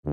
Hey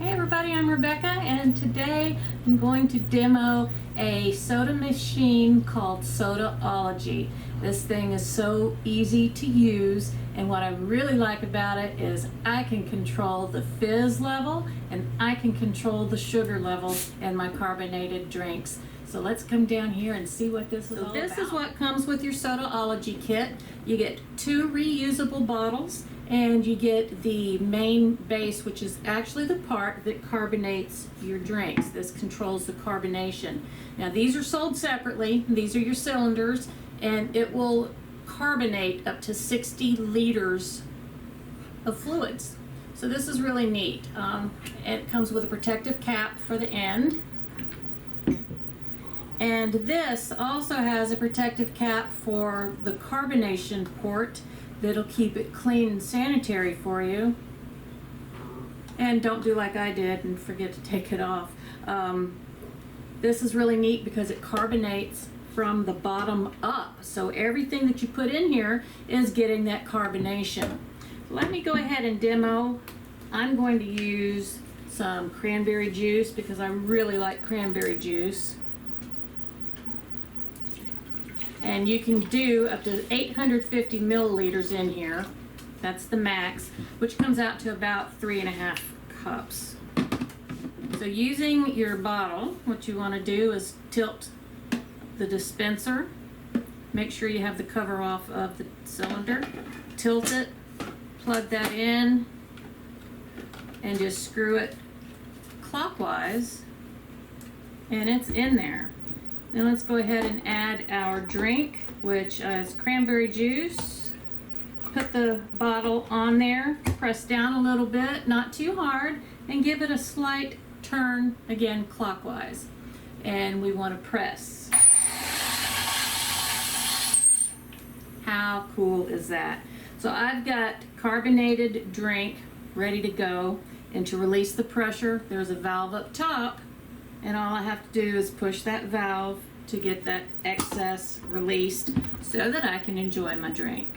everybody, I'm Rebecca, and today I'm going to demo a soda machine called Sodaology. This thing is so easy to use, and what I really like about it is I can control the fizz level and I can control the sugar level in my carbonated drinks. So let's come down here and see what this is all about. This is what comes with your Sodaology kit. You get 2 reusable bottles, and you get the main base, which is actually the part that carbonates your drinks. This controls the carbonation. Now these are sold separately. These are your cylinders, and it will carbonate up to 60 liters of fluids. So this is really neat. It comes with a protective cap for the end. And this also has a protective cap for the carbonation port that'll keep it clean and sanitary for you. And don't do like I did and forget to take it off. This is really neat because it carbonates from the bottom up. So everything that you put in here is getting that carbonation. Let me go ahead and demo. I'm going to use some cranberry juice because I really like cranberry juice. And you can do up to 850 milliliters in here. That's the max, which comes out to about 3.5 cups. So using your bottle, what you want to do is tilt the dispenser. Make sure you have the cover off of the cylinder. Tilt it, plug that in, and just screw it clockwise, and it's in there. Now let's go ahead and add our drink, which is cranberry juice. Put the bottle on there, press down a little bit, not too hard, and give it a slight turn, again clockwise. And we want to press. How cool is that? So I've got carbonated drink ready to go, and to release the pressure, there's a valve up top. And all I have to do is push that valve to get that excess released so that I can enjoy my drink.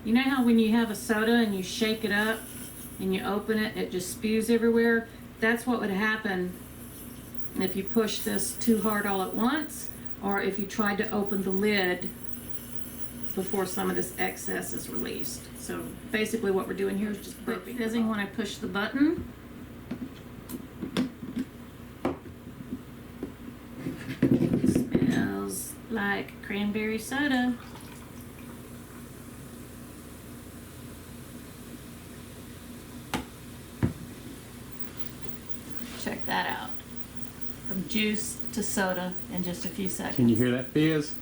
You know how when you have a soda and you shake it up and you open it, it just spews everywhere? That's what would happen if you push this too hard all at once, or if you tried to open the lid before some of this excess is released. So basically what we're doing here is just fizzing when I push the button. Smells like cranberry soda. Check that out. From juice to soda in just a few seconds. Can you hear that fizz?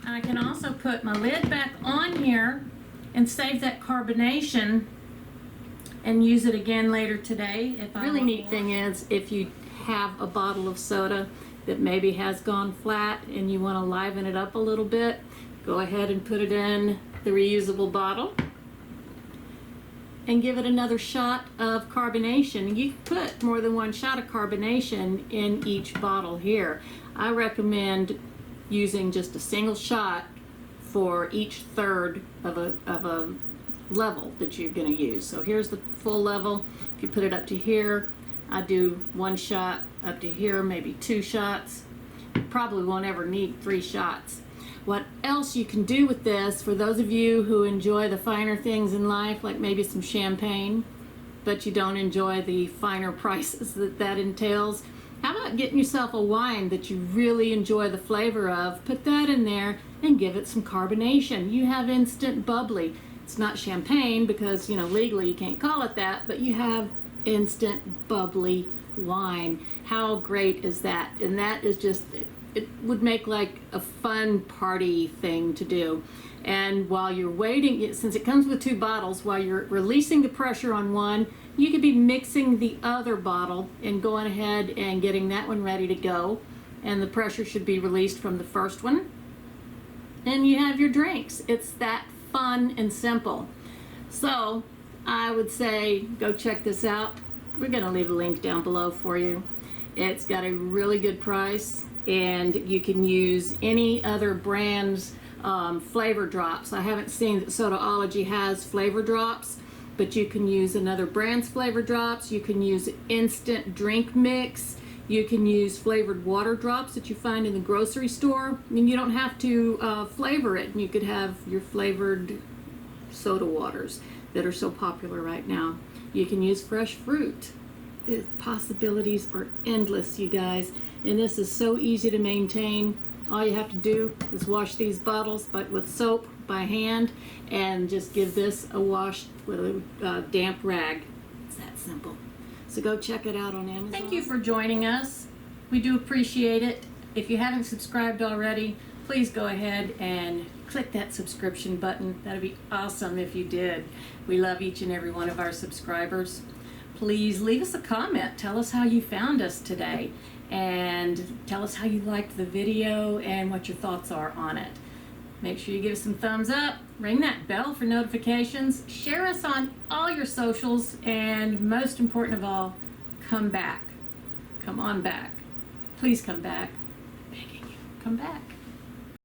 I can also put my lid back on here and save that carbonation and use it again later today. The really neat thing is, if you have a bottle of soda that maybe has gone flat and you want to liven it up a little bit, go ahead and put it in the reusable bottle and give it another shot of carbonation. You can put more than 1 shot of carbonation in each bottle here. I recommend using just a single shot for each third of a level that you're going to use. So here's the full level. If you put it up to here, I do 1 shot, up to here maybe 2 shots. Probably won't ever need 3 shots. What else you can do with this, for those of you who enjoy the finer things in life, like maybe some champagne, but you don't enjoy the finer prices that entails, how about getting yourself a wine that you really enjoy the flavor of, put that in there and give it some carbonation. You have instant bubbly. It's not champagne because, you know, legally you can't call it that, but you have instant bubbly wine. How great is that? And that is just it would make like a fun party thing to do. And while you're waiting, since it comes with 2 bottles, while you're releasing the pressure on one, you could be mixing the other bottle and going ahead and getting that one ready to go. And the pressure should be released from the first one. And you have your drinks. It's that fun and simple. So I would say go check this out. We're going to leave a link down below for you. It's got a really good price, and you can use any other brand's flavor drops. I haven't seen that Sodaology has flavor drops, but you can use another brand's flavor drops. You can use instant drink mix. You can use flavored water drops that you find in the grocery store. I mean, you don't have to flavor it. You could have your flavored soda waters that are so popular right now. You can use fresh fruit. The possibilities are endless, you guys. And this is so easy to maintain. All you have to do is wash these bottles with soap by hand and just give this a wash with a damp rag. It's that simple. So go check it out on Amazon. Thank you for joining us. We do appreciate it. If you haven't subscribed already, please go ahead and click that subscription button. That'd be awesome if you did. We love each and every one of our subscribers. Please leave us a comment. Tell us how you found us today, and tell us how you liked the video and what your thoughts are on it. Make sure you give us some thumbs up, ring that bell for notifications, share us on all your socials, and most important of all, come back. Come on back. Please come back. Begging you, come back.